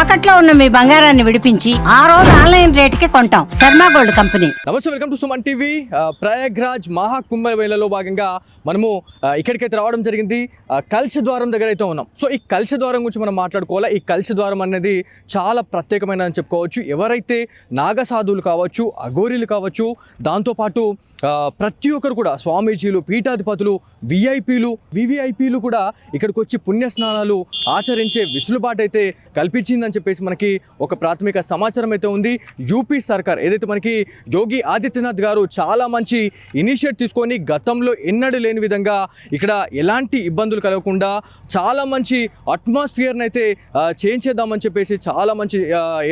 తాకట్లో ఉన్న మీ బంగారాన్ని విడిపించి ఆ రోజు ఆన్లైన్ రేటుకి కొంటాం. Sharma gold company. నమస్తే, welcome to Suman TV. Prayagraj మహాకుంభమేళలో భాగంగా మనము ఇక్కడికైతే రావడం జరిగింది. కలశ ద్వారం దగ్గర అయితే ఉన్నాం. సో ఈ కలశ ద్వారం గురించి మనం మాట్లాడుకోవాలా. ఈ కలశ ద్వారం అనేది చాలా ప్రత్యేకమైన అని చెప్పుకోవచ్చు. ఎవరైతే నాగసాధువులు కావచ్చు, అఘోరీలు కావచ్చు, దాంతోపాటు ప్రతి ఒక్కరు కూడా స్వామీజీలు, పీఠాధిపతులు, విఐపీలు, వివిఐపీలు కూడా ఇక్కడికి వచ్చి పుణ్యస్నానాలు ఆచరించే విసులుబాటు అయితే కల్పించిందని చెప్పేసి మనకి ఒక ప్రాథమిక సమాచారం అయితే ఉంది. యూపీ సర్కార్ ఏదైతే మనకి యోగి ఆదిత్యనాథ్ గారు చాలా మంచి ఇనిషియేట్ తీసుకొని గతంలో ఎన్నడూ లేని విధంగా ఇక్కడ ఎలాంటి ఇబ్బందులు కలగకుండా చాలా మంచి అట్మాస్ఫియర్ని అయితే చేంజ్ చేద్దామని చెప్పేసి చాలా మంచి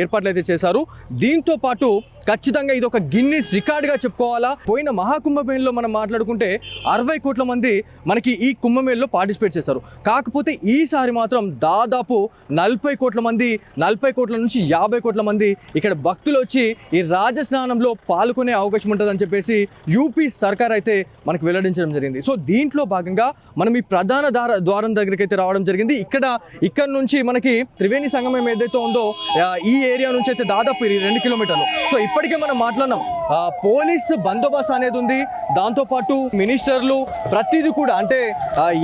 ఏర్పాట్లు అయితే చేశారు. దీంతో పాటు ఖచ్చితంగా ఇది ఒక గిన్నిస్ రికార్డుగా చెప్పుకోవాలా. పోయిన మహాకుంభమేళలో మనం మాట్లాడుకుంటే 60 కోట్ల మంది మనకి ఈ కుంభమేళలో పార్టిసిపేట్ చేశారు. కాకపోతే ఈసారి మాత్రం దాదాపు 40 కోట్ల మంది, 40 కోట్ల నుంచి 50 కోట్ల మంది ఇక్కడ భక్తులు వచ్చి ఈ రాజస్నానంలో పాల్గొనే అవకాశం ఉంటుందని చెప్పేసి యూపీ సర్కార్ అయితే మనకు వెల్లడించడం జరిగింది. సో దీంట్లో భాగంగా మనం ఈ ప్రధాన ద్వారం దగ్గరికి అయితే రావడం జరిగింది. ఇక్కడ నుంచి మనకి త్రివేణి సంగమం ఏదైతే ఉందో ఈ ఏరియా నుంచి అయితే దాదాపు 2 కిలోమీటర్లు. సో ఇప్పటికే మనం మాట్లాడినాం, పోలీస్ బందోబస్తు అనేది ఉంది. దాంతోపాటు మినిస్టర్లు ప్రతిదీ కూడా అంటే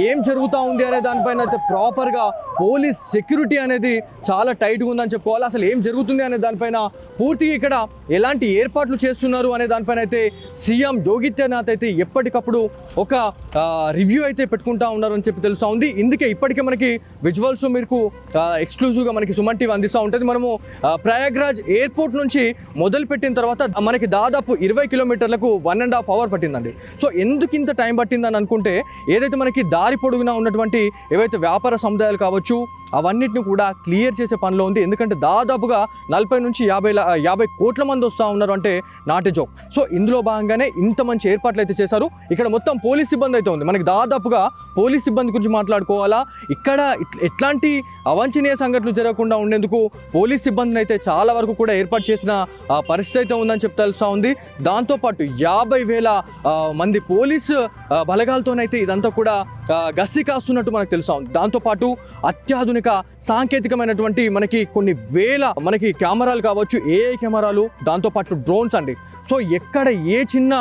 ఏం జరుగుతూ ఉంది అనే దానిపైన అయితే ప్రాపర్గా పోలీస్ సెక్యూరిటీ అనేది చాలా టైట్గా ఉందని చెప్పుకోవాలి. అసలు ఏం జరుగుతుంది అనే దానిపైన పూర్తిగా ఇక్కడ ఎలాంటి ఏర్పాట్లు చేస్తున్నారు అనే దానిపైన అయితే సీఎం యోగిత్యనాథ్ అయితే ఎప్పటికప్పుడు ఒక రివ్యూ అయితే పెట్టుకుంటా ఉన్నారు అని చెప్పి తెలుస్తూ ఉంది. ఇందుకే ఇప్పటికే మనకి విజువల్స్ మీకు ఎక్స్క్లూజివ్గా మనకి సుమన్ టీవీ అందిస్తూ ఉంటుంది. మనము ప్రయాగ్రాజ్ ఎయిర్పోర్ట్ నుంచి మొదలుపెట్టిన తర్వాత మనకి దాదాపు 20 కిలోమీటర్లకు 1.5 hours పట్టిందండి. సో ఎందుకు ఇంత టైం పట్టిందని అనుకుంటే ఏదైతే మనకి దారి పొడుగునా ఉన్నటువంటి ఏవైతే వ్యాపార సముదాయాలు కావచ్చు అవన్నిటిని కూడా క్లియర్ చేసే పనిలో ఉంది. ఎందుకంటే దాదాపుగా 40 నుంచి 50 కోట్ల మంది వస్తూ ఉన్నారు అంటే నాట్ ఎ జోక్. సో ఇందులో భాగంగానే ఇంత మంచి ఏర్పాట్లు అయితే చేశారు. ఇక్కడ మొత్తం పోలీస్ సిబ్బంది అయితే ఉంది. మనకి దాదాపుగా పోలీస్ సిబ్బంది గురించి మాట్లాడుకోవాలా. ఇక్కడ ఎట్లాంటి అవాంఛనీయ సంఘటనలు జరగకుండా ఉండేందుకు పోలీస్ సిబ్బందిని అయితే చాలా వరకు కూడా ఏర్పాటు చేసిన పరిస్థితి అయితే ఉందని చెప్పి తెలుస్తూ ఉంది. దాంతోపాటు 50,000 మంది పోలీసు బలగాలతోనైతే ఇదంతా కూడా గస్తీ కాస్తున్నట్టు మనకు తెలుస్తూ ఉంది. దాంతోపాటు అత్యాధునిక సాంకేతికమైనటువంటి మనకి కొన్ని వేల మనకి కెమెరాలు కావచ్చు, ఏఐ కెమెరాలు, దాంతోపాటు డ్రోన్స్ అండి. సో ఎక్కడ ఏ చిన్న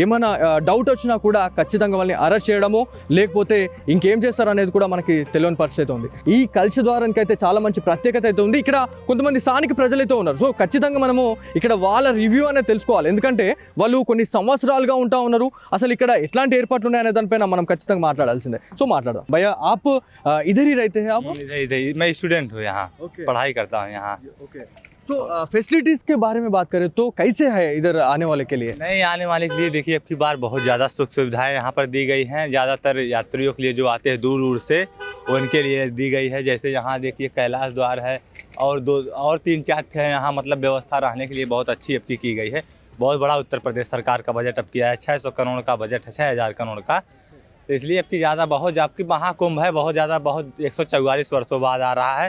ఏమైనా డౌట్ వచ్చినా కూడా ఖచ్చితంగా వాళ్ళని అరెస్ట్ చేయడము లేకపోతే ఇంకేం చేస్తారు అనేది కూడా మనకి తెలియని పరిస్థితి ఉంది. ఈ కలశ ద్వారానికి అయితే చాలా మంచి ప్రత్యేకత అయితే ఉంది. ఇక్కడ కొంతమంది స్థానిక ప్రజలైతే ఉన్నారు. సో ఖచ్చితంగా మనము ఇక్కడ వాళ్ళ రివ్యూ అనేది తెలుసుకోవాలి. ఎందుకంటే వాళ్ళు కొన్ని సంవత్సరాలుగా ఉంటా ఉన్నారు. అసలు ఇక్కడ ఎట్లాంటి ఏర్పాట్లు ఉన్నాయనే దానిపైన మనం ఖచ్చితంగా మాట్లాడాల్సిందే. सो माట్లాడదాం. भैया आप इधर ही रहते हैं? आप इधर मैं स्टूडेंट हूँ यहाँ, पढ़ाई करता हूँ यहाँ. सो फैसिलिटीज के बारे में बात करें तो कैसे है इधर आने वाले के लिए? नहीं, आने वाले के लिए देखिए अब की बार बहुत ज़्यादा सुख सुविधाएं यहाँ पर दी गई हैं. ज़्यादातर यात्रियों के लिए जो आते हैं दूर दूर से उनके लिए दी गई है. जैसे यहाँ देखिए कैलाश द्वार है और 3-4 हैं यहाँ, मतलब व्यवस्था रहने के लिए बहुत अच्छी अब की गई है. बहुत बड़ा उत्तर प्रदेश सरकार का बजट अब किया है. 600 करोड़ का बजट है, 6,000 करोड़ का. तो इसलिए अब की ज़्यादा बहुत आपकी महाकुंभ है, बहुत ज़्यादा, बहुत 144 वर्षों बाद आ रहा है,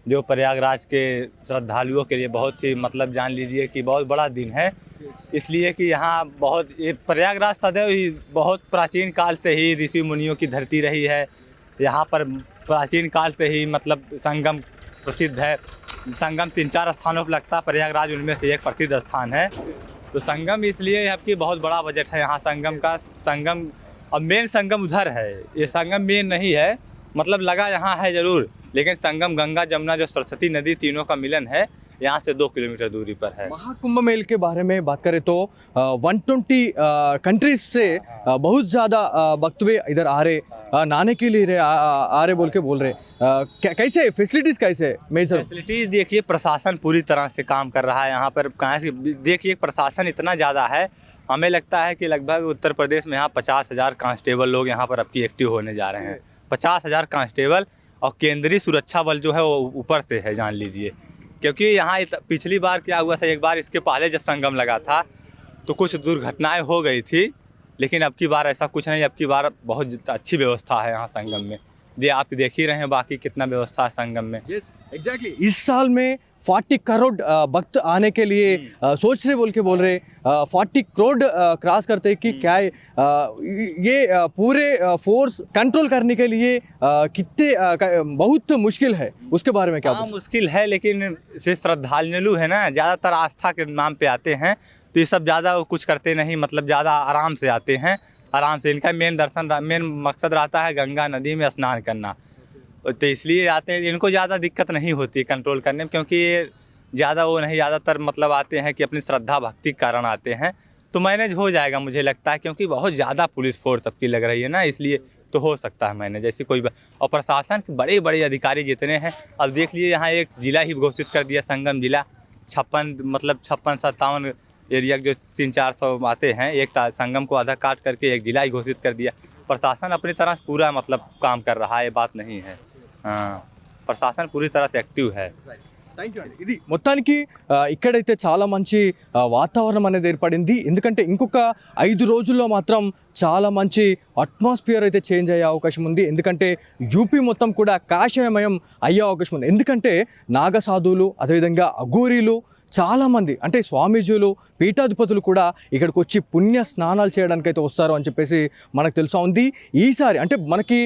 जो प्रयागराज के श्रद्धालुओं के लिए बहुत ही मतलब जान लीजिए कि बहुत बड़ा दिन है. इसलिए कि यहाँ बहुत ये प्रयागराज सदैव ही बहुत प्राचीन काल से ही ऋषि मुनियों की धरती रही है. यहाँ पर प्राचीन काल से ही मतलब संगम प्रसिद्ध है. संगम 3-4 स्थानों पर लगता है, प्रयागराज उनमें से एक प्रसिद्ध स्थान है. तो संगम इसलिए आपकी बहुत बड़ा बजट है यहाँ संगम का. संगम अब मेन संगम उधर है, ये संगम मेन नहीं है, मतलब लगा यहाँ है ज़रूर, लेकिन संगम गंगा जमुना जो सरस्वती नदी तीनों का मिलन है यहाँ से 2 किलोमीटर दूरी पर है. महाकुंभ मेल के बारे में बात करें तो 120 कंट्रीज से बहुत ज़्यादा भक्त भी इधर आ रहे, नहाने के लिए आ रहे बोल के बोल रहे. कैसे फैसिलिटीज़ कैसे मेजर? फैसिलिटीज़ देखिए प्रशासन पूरी तरह से काम कर रहा है यहाँ पर. कहाँ से देखिए प्रशासन इतना ज़्यादा है, हमें लगता है कि लगभग उत्तर प्रदेश में यहाँ 50,000 कांस्टेबल लोग यहाँ पर अब की एक्टिव होने जा रहे हैं. 50,000 कांस्टेबल और केंद्रीय सुरक्षा बल जो है वो ऊपर से है, जान लीजिए. क्योंकि यहाँ पिछली बार क्या हुआ था, एक बार इसके पहले जब संगम लगा था तो कुछ दुर्घटनाएं हो गई थी, लेकिन अब की बार ऐसा कुछ नहीं. अब की बार बहुत अच्छी व्यवस्था है यहाँ संगम में. ये आप देख ही रहे हैं बाकी कितना व्यवस्था है संगम में। एग्जैक्टली इस साल में 40 करोड़ भक्त आने के लिए सोच रहे बोल रहे 40 करोड़ क्रॉस करते कि क्या है, ये पूरे फोर्स कंट्रोल करने के लिए कितने बहुत मुश्किल है, उसके बारे में क्या हाँ मुश्किल है, लेकिन से श्रद्धालु है ना, ज़्यादातर आस्था के नाम पे आते हैं, तो ये सब ज़्यादा कुछ करते नहीं, मतलब ज़्यादा आराम से आते हैं, आराम से। इनका मेन मकसद रहता है गंगा नदी में स्नान करना, तो इसलिए आते हैं। इनको ज़्यादा दिक्कत नहीं होती कंट्रोल करने में, क्योंकि ये ज़्यादा वो नहीं, ज़्यादातर मतलब आते हैं कि अपनी श्रद्धा भक्ति के कारण आते हैं, तो मैनेज हो जाएगा मुझे लगता है, क्योंकि बहुत ज़्यादा पुलिस फोर्स सबकी लग रही है ना, इसलिए तो हो सकता है मैनेज ऐसी कोई और प्रशासन के बड़े बड़े अधिकारी जितने हैं, अब देख लीजिए यहाँ एक ज़िला ही घोषित कर दिया, संगम जिला 56-57 एरिया जो 300-400 आते हैं, एक संगम को आधा काट करके एक जिला ही घोषित कर दिया। प्रशासन अपनी तरह से पूरा मतलब काम कर रहा है, ये बात नहीं है। ప్రశాసన పూरी तरह से एक्टिव है। థ్యాంక్ యూ అండి. ఇది మొత్తానికి ఇక్కడైతే చాలా మంచి వాతావరణం అనేది ఏర్పడింది, ఎందుకంటే ఇంకొక 5 రోజుల్లో మాత్రం చాలా మంచి అట్మాస్ఫియర్ అయితే చేంజ్ అయ్యే అవకాశం ఉంది, ఎందుకంటే యూపీ మొత్తం కూడా కాషాయమయం అయ్యే అవకాశం ఉంది. ఎందుకంటే నాగసాధువులు అదేవిధంగా అఘోరీలు చాలామంది అంటే స్వామీజీలు పీఠాధిపతులు కూడా ఇక్కడికి వచ్చి పుణ్య స్నానాలు చేయడానికి అయితే వస్తారు అని చెప్పేసి మనకు తెలుసా ఉంది. ఈసారి అంటే మనకి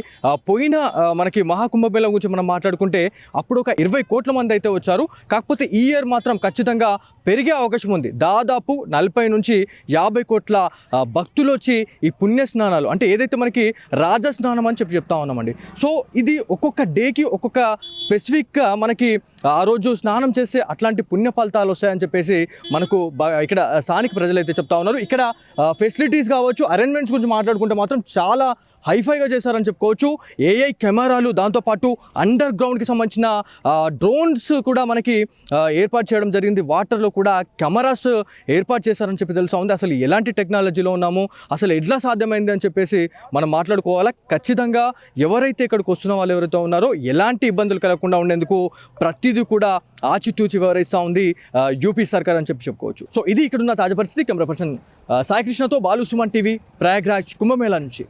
పోయిన మనకి మహాకుంభమేళా గురించి మనం మాట్లాడుకుంటే అప్పుడు ఒక 20 కోట్ల మంది అయితే వచ్చారు, కాకపోతే ఈ ఇయర్ మాత్రం ఖచ్చితంగా పెరిగే అవకాశం ఉంది. దాదాపు 40 నుంచి 50 కోట్ల భక్తులు వచ్చి ఈ పుణ్య స్నానాలు అంటే ఏదైతే మనకి రాజస్నానం అని చెప్తా ఉన్నామండి. సో ఇది ఒక్కొక్క డేకి ఒక్కొక్క స్పెసిఫిక్గా మనకి ఆ రోజు స్నానం చేస్తే అట్లాంటి పుణ్య ఫలితాలు వస్తాయని చెప్పేసి మనకు ఇక్కడ స్థానిక ప్రజలు అయితే చెప్తా ఉన్నారు. ఇక్కడ ఫెసిలిటీస్ కావచ్చు, అరేంజ్మెంట్స్ గురించి మాట్లాడుకుంటే మాత్రం చాలా హైఫైగా చేశారని చెప్పుకోవచ్చు. ఏఐ కెమెరాలు, దాంతోపాటు అండర్ గ్రౌండ్కి సంబంధించిన డ్రోన్స్ కూడా మనకి ఏర్పాటు చేయడం జరిగింది. వాటర్లో కూడా కెమెరాస్ ఏర్పాటు చేశారని చెప్పి తెలుసా ఉంది. అసలు ఎలాంటి టెక్నాలజీలో ఉన్నాము, అసలు ఎట్లా సాధ్యమైంది అని చెప్పేసి మనం మాట్లాడుకోవాలా. ఖచ్చితంగా ఎవరైతే ఇక్కడికి వస్తున్న వాళ్ళు ఎవరైతే ఉన్నారో ఎలాంటి ఇబ్బందులు కలగకుండా ఉండేందుకు ప్రతిదీ కూడా ఆచితూచి వివరిస్తూ ఉంది యూపీ సర్కార్ అని చెప్పుకోవచ్చు. సో ఇది ఇక్కడున్న తాజా పరిస్థితి. కెమెరా పర్సన్ సాయి కృష్ణతో బాలు సుమన్ టీవీ, ప్రయాగ్రాజ్ కుంభమేళా నుంచి.